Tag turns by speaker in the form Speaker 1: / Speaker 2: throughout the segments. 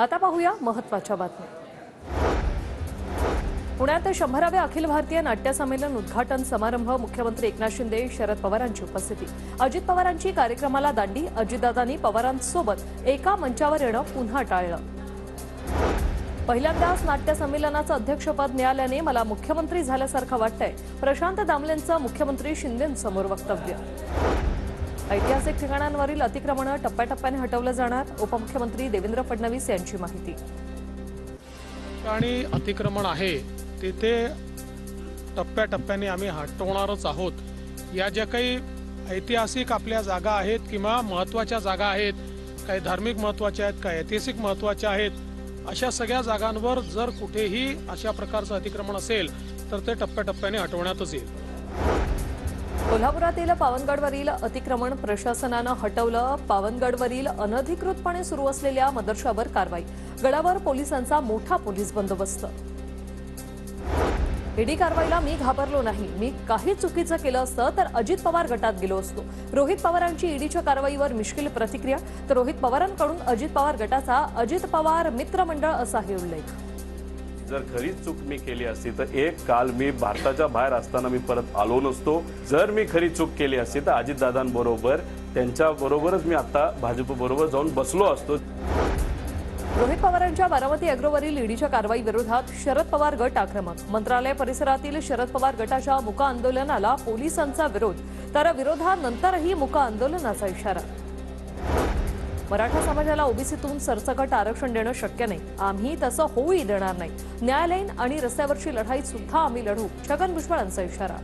Speaker 1: आता पाहूया महत्त्वाच्या बातम्या। पुण्यात 100व्या अखिल भारतीय नाट्य संमेलन उद्घाटन समारंभ। मुख्यमंत्री एकनाथ शिंदे, शरद पवारांची उपस्थिती। अजित पवारांची कार्यक्रमाला दांडी। अजितदादांनी पवारांसोबत एका मंचावर येणं पुन्हा टाळलं। पहिल्यांदाच नाट्य संमेलनाचं अध्यक्षपद मिळाल्याने मला मुख्यमंत्री झाल्यासारखं वाटतंय। प्रशांत दामलेंचं मुख्यमंत्री शिंदेंसमोर वक्तव्य। ऐतिहासिक ठिकाणांवरील अतिक्रमणं टप्प्याटप्प्याने हटवलं जाणार। उपमुख्यमंत्री देवेंद्र फडणवीस यांची माहिती।
Speaker 2: आणि अतिक्रमण आहे तिथे टप्प्याटप्प्याने आम्ही हटवणारच आहोत। या ज्या काही ऐतिहासिक आपल्या जागा आहेत किंवा महत्त्वाच्या जागा आहेत, काही धार्मिक महत्त्वाच्या आहेत, काही ऐतिहासिक महत्त्वाच्या आहेत, अशा सगळ्या जागांवर जर कुठेही अशा प्रकारचं अतिक्रमण असेल तर ते टप्प्याटप्प्याने हटवण्यातच येईल।
Speaker 1: कोल्हापुरातील पावनगडवरील अतिक्रमण प्रशासनानं हटवलं। पावनगडवरील अनधिकृतपणे सुरू असलेल्या मदरशावर कारवाई। गडावर पोलिसांचा मोठा पोलीस बंदोबस्त। ईडी कारवाईला मी घाबरलो नाही। मी काही चुकीचं केलं असतं तर अजित पवार गटात गेलो असतो। रोहित पवारांची ईडीच्या कारवाईवर मिश्किल प्रतिक्रिया। तर रोहित पवारांकडून अजित पवार गटाचा अजित पवार मित्रमंडळ असाही उल्लेख।
Speaker 3: जर खरीच चूक मी केली असती तर एक काल मी भारताच्या बाहेर असताना मी परत आलो नसतो। जर मी खरी चूक केली असती तर अजितदादांबरोबर त्यांच्याबरोबरच मी आता भाजपबरोबर जाऊन बसलो असतो।
Speaker 1: रोहित पवारांच्या बारामती अॅग्रोवरील ईडीच्या कारवाई विरोधात शरद पवार गट आक्रमक। मंत्रालय परिसरातील शरद पवार गटाच्या मूक आंदोलनाला पोलिसांचा विरोध, तर विरोधानंतरही मूक आंदोलनाचा इशारा। मराठा समाजाला ओबीसीतून सरसकट आरक्षण देणं शक्य नाही। आम्ही तसं होऊही देणार नाही। न्यायालयीन आणि रस्त्यावरची लढाई सुद्धा आम्ही लढू, छगन भुजबळांचा इशारा।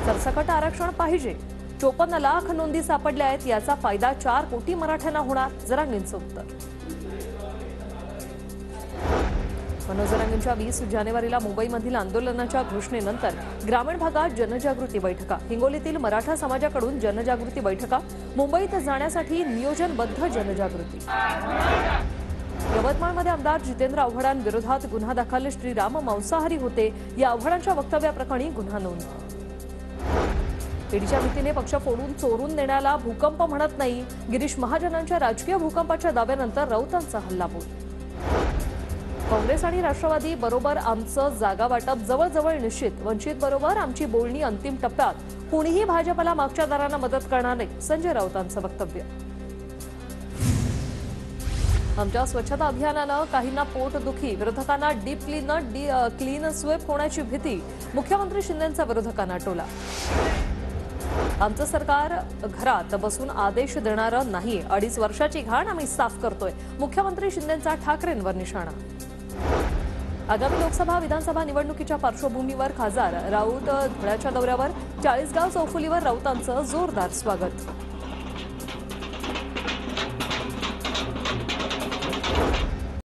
Speaker 1: सरसकट आरक्षण पाहिजे। 54 लाख नोंदी सापडल्या आहेत, याचा फायदा 4 कोटी मराठ्यांना होणार, जरांगेंचं उत्तर। मनोज जरांगेंच्या 20 जानेवारीला मुंबईमधील आंदोलनाच्या घोषणेनंतर ग्रामीण भागात जनजागृती बैठका। हिंगोलीतील मराठा समाजाकडून जनजागृती बैठका। मुंबईत जाण्यासाठी नियोजनबद्ध जनजागृती। यवतमाळमध्ये आमदार जितेंद्र आव्हाडांविरोधात गुन्हा दाखल। श्रीराम मांसाहारी होते या आव्हाडांच्या वक्तव्याप्रकरणी गुन्हा नोंद। ईडीच्या भीतीने पक्ष फोडून चोरून नेण्याला भूकंप म्हणत नाही। गिरीश महाजनांच्या राजकीय भूकंपाच्या दाव्यानंतर राऊतांचा हल्लाबोल। काँग्रेस आणि राष्ट्रवादी बरोबर आमचं जागा वाटप जवळजवळ निश्चित। वंचित बरोबर आमची बोलणी अंतिम टप्प्यात। कुणीही भाजपला मागच्या दारांना मदत करणार नाही, संजय राऊतांचं वक्तव्य। आमच्या स्वच्छता अभियानानं काहींना पोटदुखी, विरोधकांना डीप क्लीन स्वीप होण्याची भीती। मुख्यमंत्री शिंदेंचा विरोधकांना टोला। आमचं सरकार घरात बसून आदेश देणारं नाही। 2.5 वर्षाची घाण आम्ही साफ करतोय। मुख्यमंत्री शिंदेंचा ठाकरेंवर निशाणा। आगामी लोकसभा विधानसभा निवडणुकीच्या पार्श्वभूमीवर खासदार राऊत धुळ्याच्या दौऱ्यावर। चाळीसगाव चौफुलीवर राऊतांचं जोरदार स्वागत।